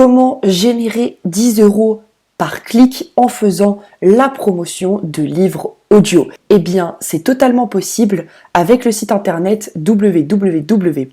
Comment générer 10 € par clic en faisant la promotion de livres audio? Eh bien, c'est totalement possible avec le site internet www.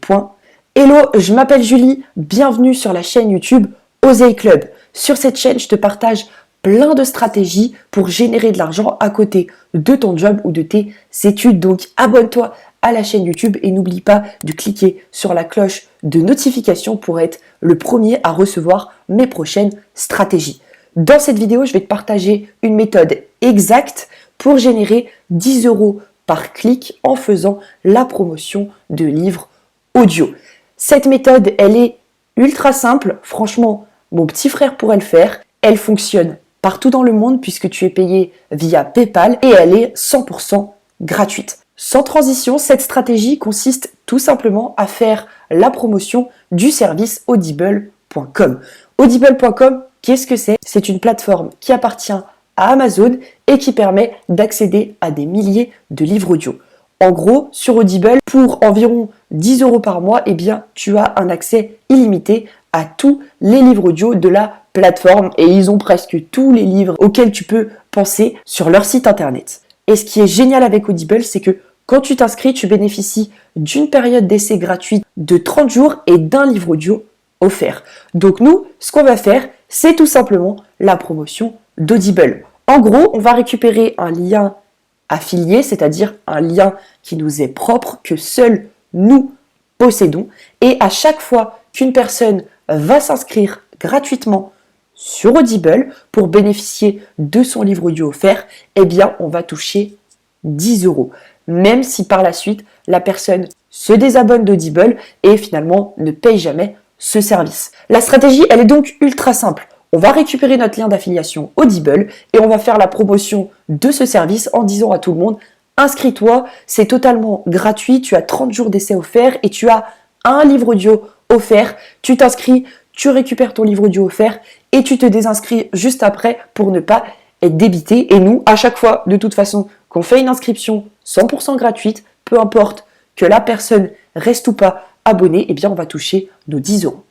Hello, je m'appelle Julie, bienvenue sur la chaîne YouTube Oseille Club. Sur cette chaîne, je te partage plein de stratégies pour générer de l'argent à côté de ton job ou de tes études. Donc, abonne-toi à la chaîne YouTube et n'oublie pas de cliquer sur la cloche de notification pour être le premier à recevoir mes prochaines stratégies. Dans cette vidéo, je vais te partager une méthode exacte pour générer 10 € par clic en faisant la promotion de livres audio. Cette méthode, elle est ultra simple. Franchement, mon petit frère pourrait le faire. Elle fonctionne partout dans le monde puisque tu es payé via PayPal et elle est 100% gratuite. Sans transition, cette stratégie consiste tout simplement à faire la promotion du service audible.com. Audible.com, qu'est-ce que c'est? C'est une plateforme qui appartient à Amazon et qui permet d'accéder à des milliers de livres audio. En gros, sur Audible, pour environ 10 € par mois, eh bien, tu as un accès illimité à tous les livres audio de la plateforme et ils ont presque tous les livres auxquels tu peux penser sur leur site internet. Et ce qui est génial avec Audible, c'est que quand tu t'inscris, tu bénéficies d'une période d'essai gratuite de 30 jours et d'un livre audio offert. Donc nous, ce qu'on va faire, c'est tout simplement la promotion d'Audible. En gros, on va récupérer un lien affilié, c'est-à-dire un lien qui nous est propre, que seuls nous possédons. Et à chaque fois qu'une personne va s'inscrire gratuitement sur Audible pour bénéficier de son livre audio offert, eh bien, on va toucher 10 €. Même si par la suite, la personne se désabonne d'Audible et finalement ne paye jamais ce service. La stratégie, elle est donc ultra simple. On va récupérer notre lien d'affiliation Audible et on va faire la promotion de ce service en disant à tout le monde « Inscris-toi, c'est totalement gratuit, tu as 30 jours d'essai offert et tu as un livre audio offert. Tu t'inscris, tu récupères ton livre audio offert et tu te désinscris juste après pour ne pas être débité. » Et nous, à chaque fois, de toute façon, qu'on fait une inscription 100% gratuite, peu importe que la personne reste ou pas abonnée, eh bien on va toucher nos 10 €.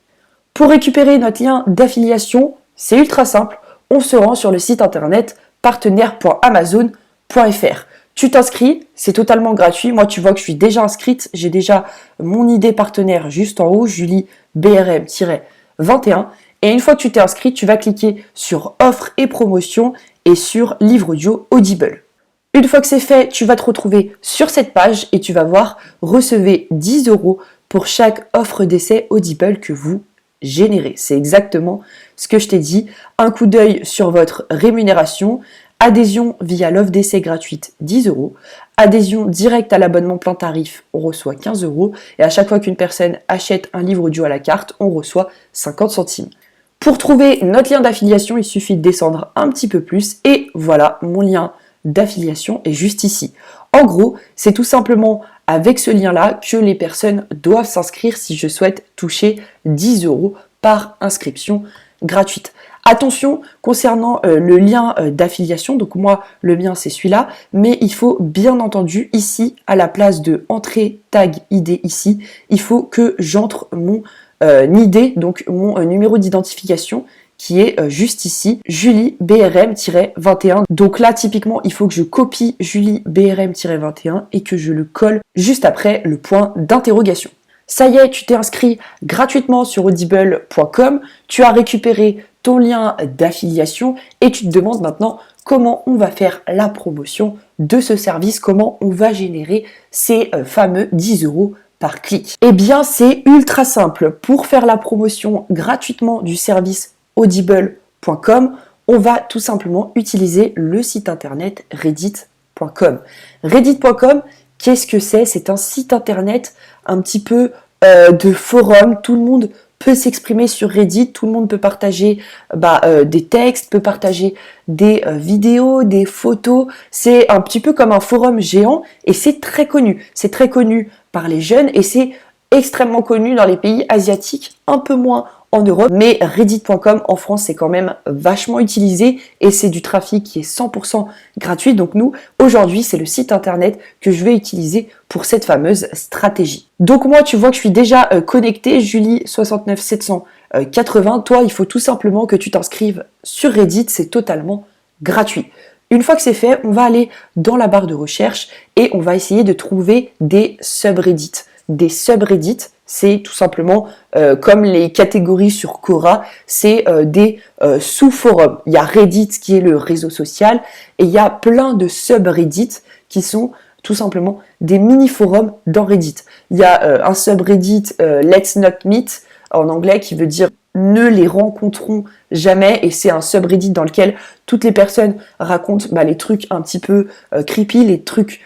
Pour récupérer notre lien d'affiliation, c'est ultra simple, on se rend sur le site internet partenaire.amazon.fr. Tu t'inscris, c'est totalement gratuit. Moi, tu vois que je suis déjà inscrite, j'ai déjà mon ID partenaire juste en haut, Julie BRM-21. Et une fois que tu t'es inscrit, tu vas cliquer sur offre et promotion et sur livre audio Audible. Une fois que c'est fait, tu vas te retrouver sur cette page et tu vas voir recevez 10 € pour chaque offre d'essai Audible que vous générez. C'est exactement ce que je t'ai dit. Un coup d'œil sur votre rémunération, adhésion via l'offre d'essai gratuite 10 €, adhésion directe à l'abonnement plein tarif, on reçoit 15 € et à chaque fois qu'une personne achète un livre audio à la carte, on reçoit 50 centimes. Pour trouver notre lien d'affiliation, il suffit de descendre un petit peu plus et voilà, mon lien d'affiliation est juste ici. En gros, c'est tout simplement avec ce lien-là que les personnes doivent s'inscrire si je souhaite toucher 10 € par inscription gratuite. Attention concernant le lien d'affiliation, donc moi le mien c'est celui-là, mais il faut bien entendu ici à la place de entrée tag ID ici, il faut que j'entre mon ID, donc mon numéro d'identification qui est juste ici, Julie BRM-21. Donc là, typiquement, il faut que je copie Julie BRM-21 et que je le colle juste après le point d'interrogation. Ça y est, tu t'es inscrit gratuitement sur audible.com, tu as récupéré ton lien d'affiliation et tu te demandes maintenant comment on va faire la promotion de ce service, comment on va générer ces fameux 10 € par clic. Eh bien, c'est ultra simple. Pour faire la promotion gratuitement du service audible.com, on va tout simplement utiliser le site internet reddit.com. Reddit.com, qu'est-ce que c'est? C'est un site internet un petit peu de forum. Tout le monde peut s'exprimer sur Reddit, tout le monde peut partager des textes, peut partager des vidéos, des photos. C'est un petit peu comme un forum géant et c'est très connu. C'est très connu par les jeunes et c'est extrêmement connu dans les pays asiatiques, un peu moins en Europe, mais Reddit.com en France c'est quand même vachement utilisé et c'est du trafic qui est 100% gratuit. Donc nous, aujourd'hui, c'est le site internet que je vais utiliser pour cette fameuse stratégie. Donc moi, tu vois que je suis déjà connectée, Julie 69700 80, toi, il faut tout simplement que tu t'inscrives sur Reddit, c'est totalement gratuit. Une fois que c'est fait, on va aller dans la barre de recherche et on va essayer de trouver des subreddits. Des subreddits, c'est tout simplement comme les catégories sur Quora, c'est des sous-forums. Il y a Reddit qui est le réseau social et il y a plein de subreddits qui sont tout simplement des mini-forums dans Reddit. Il y a un subreddit Let's Not Meet en anglais qui veut dire ne les rencontrons jamais, et c'est un subreddit dans lequel toutes les personnes racontent les trucs un petit peu creepy, les trucs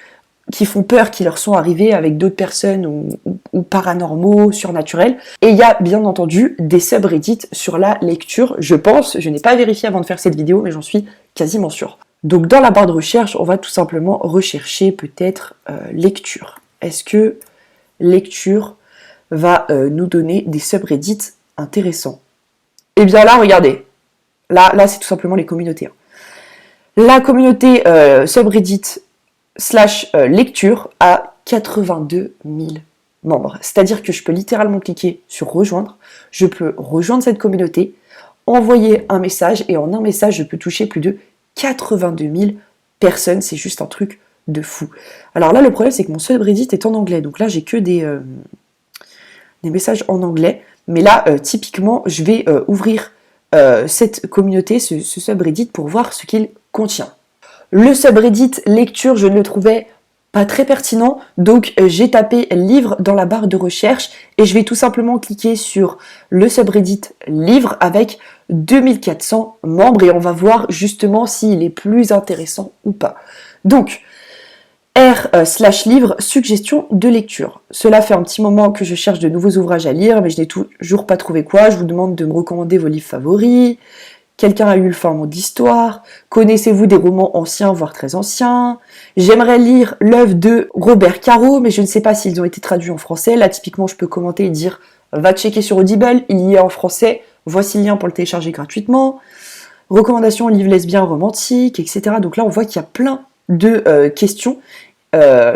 qui font peur, qui leur sont arrivés avec d'autres personnes ou paranormaux, surnaturels. Et il y a bien entendu des subreddits sur la lecture, je pense, je n'ai pas vérifié avant de faire cette vidéo, mais j'en suis quasiment sûre. Donc dans la barre de recherche, on va tout simplement rechercher peut-être lecture. Est-ce que lecture va nous donner des subreddits intéressants? Et bien là, regardez, là c'est tout simplement les communautés. La communauté subreddit / lecture a 82 000 membres. C'est-à-dire que je peux littéralement cliquer sur rejoindre, je peux rejoindre cette communauté, envoyer un message, et en un message, je peux toucher plus de 82 000 personnes. C'est juste un truc de fou. Alors là, le problème, c'est que mon subreddit est en anglais. Donc là, j'ai que des messages en anglais. Mais là, typiquement, je vais ouvrir cette communauté, ce subreddit, pour voir ce qu'il contient. Le subreddit lecture, je ne le trouvais pas très pertinent, donc j'ai tapé livre dans la barre de recherche et je vais tout simplement cliquer sur le subreddit livre avec 2400 membres et on va voir justement s'il est plus intéressant ou pas. Donc, r/livre, suggestion de lecture. Cela fait un petit moment que je cherche de nouveaux ouvrages à lire, mais je n'ai toujours pas trouvé quoi. Je vous demande de me recommander vos livres favoris. Quelqu'un a eu le fin mot d'histoire? Connaissez-vous des romans anciens, voire très anciens? J'aimerais lire l'œuvre de Robert Caro, mais je ne sais pas s'ils ont été traduits en français. Là, typiquement, je peux commenter et dire « Va checker sur Audible, il y est en français. Voici le lien pour le télécharger gratuitement. » Recommandations, livres lesbiens, romantiques, etc. Donc là, on voit qu'il y a plein de questions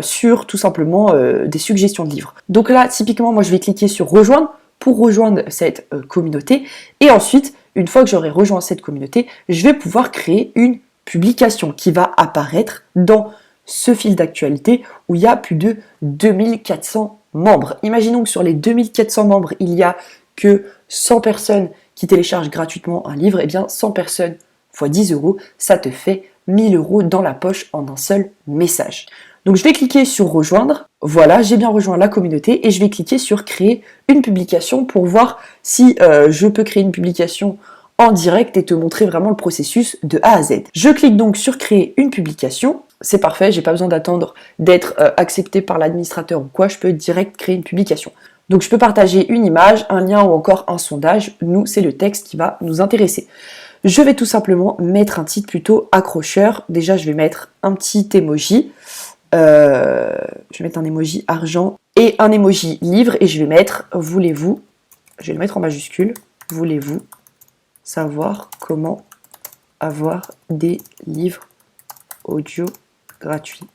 sur tout simplement des suggestions de livres. Donc là, typiquement, moi, je vais cliquer sur « Rejoindre » pour rejoindre cette communauté. Et ensuite, une fois que j'aurai rejoint cette communauté, je vais pouvoir créer une publication qui va apparaître dans ce fil d'actualité où il y a plus de 2400 membres. Imaginons que sur les 2400 membres, il n'y a que 100 personnes qui téléchargent gratuitement un livre. Et bien 100 personnes fois 10 euros, ça te fait 1000 euros dans la poche en un seul message. Donc je vais cliquer sur rejoindre. Voilà, j'ai bien rejoint la communauté et je vais cliquer sur créer une publication pour voir si je peux créer une publication en direct et te montrer vraiment le processus de A à Z. Je clique donc sur créer une publication. C'est parfait, j'ai pas besoin d'attendre d'être accepté par l'administrateur ou quoi, je peux direct créer une publication. Donc je peux partager une image, un lien ou encore un sondage. Nous, c'est le texte qui va nous intéresser. Je vais tout simplement mettre un titre plutôt accrocheur. Déjà, je vais mettre un petit emoji. Je vais mettre un emoji argent et un emoji livre et je vais mettre voulez-vous, je vais le mettre en majuscule, voulez-vous savoir comment avoir des livres audio gratuits?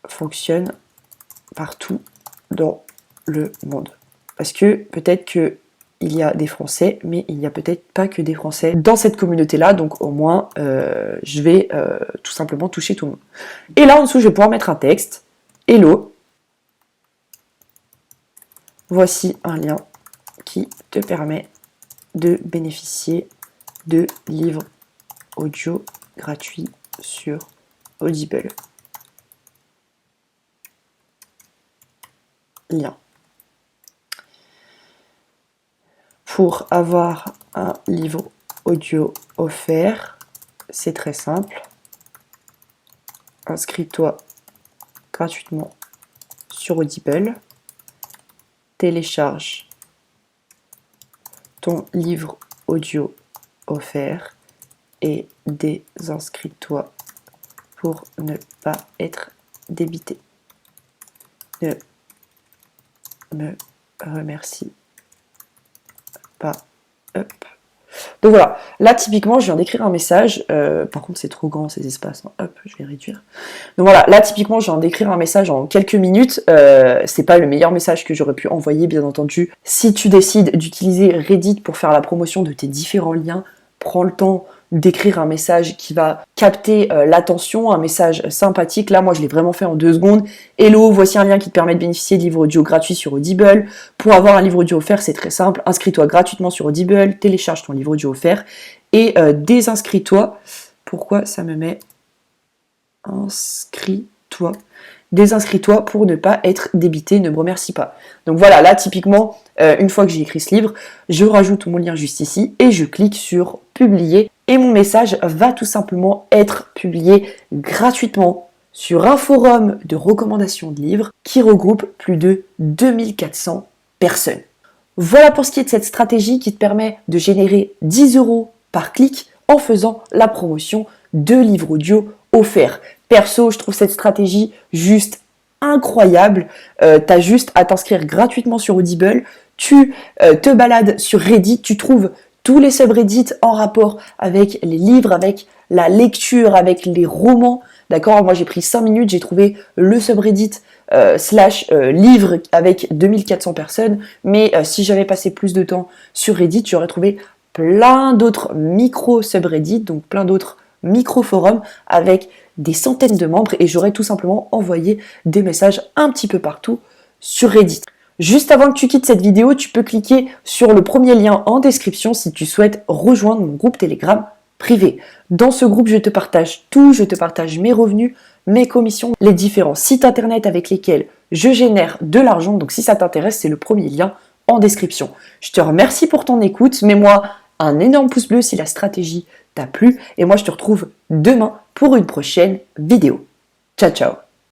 Fonctionne partout dans le monde. Parce que peut-être que il y a des Français, mais il n'y a peut-être pas que des Français dans cette communauté-là, donc au moins, je vais tout simplement toucher tout le monde. Et là, en dessous, je vais pouvoir mettre un texte. Hello, voici un lien qui te permet de bénéficier de livres audio gratuits sur Audible. Lien. Pour avoir un livre audio offert, c'est très simple. Inscris-toi gratuitement sur Audible. Télécharge ton livre audio offert et désinscris-toi pour ne pas être débité. Ne me remercie pas. Hop. Donc voilà, là typiquement je viens d'écrire un message, par contre c'est trop grand ces espaces, hein. Hop, je vais réduire. Donc voilà, là typiquement je viens d'écrire un message en quelques minutes, c'est pas le meilleur message que j'aurais pu envoyer bien entendu. Si tu décides d'utiliser Reddit pour faire la promotion de tes différents liens, prends le temps d'écrire un message qui va capter l'attention, un message sympathique. Là, moi, je l'ai vraiment fait en 2 secondes. Hello, voici un lien qui te permet de bénéficier de livres audio gratuits sur Audible. Pour avoir un livre audio offert, c'est très simple. Inscris-toi gratuitement sur Audible, télécharge ton livre audio offert et désinscris-toi. Pourquoi ça me met inscris-toi? Désinscris-toi pour ne pas être débité, ne me remercie pas. Donc voilà, là typiquement, une fois que j'ai écrit ce livre, je rajoute mon lien juste ici et je clique sur publier et mon message va tout simplement être publié gratuitement sur un forum de recommandation de livres qui regroupe plus de 2400 personnes. Voilà pour ce qui est de cette stratégie qui te permet de générer 10 € par clic en faisant la promotion de livres audio offerts. Perso, je trouve cette stratégie juste incroyable. T'as juste à t'inscrire gratuitement sur Audible, tu te balades sur Reddit, tu trouves tous les subreddits en rapport avec les livres, avec la lecture, avec les romans. D'accord, moi j'ai pris 5 minutes, j'ai trouvé le subreddit livre avec 2400 personnes, mais si j'avais passé plus de temps sur Reddit, j'aurais trouvé plein d'autres micro-subreddits, donc plein d'autres micro-forums avec des centaines de membres et j'aurais tout simplement envoyé des messages un petit peu partout sur Reddit. Juste avant que tu quittes cette vidéo, tu peux cliquer sur le premier lien en description si tu souhaites rejoindre mon groupe Telegram privé. Dans ce groupe, je te partage tout, je te partage mes revenus, mes commissions, les différents sites internet avec lesquels je génère de l'argent. Donc si ça t'intéresse, c'est le premier lien en description. Je te remercie pour ton écoute, mets-moi un énorme pouce bleu si la stratégie t'a plu et moi je te retrouve demain pour une prochaine vidéo. Ciao ciao.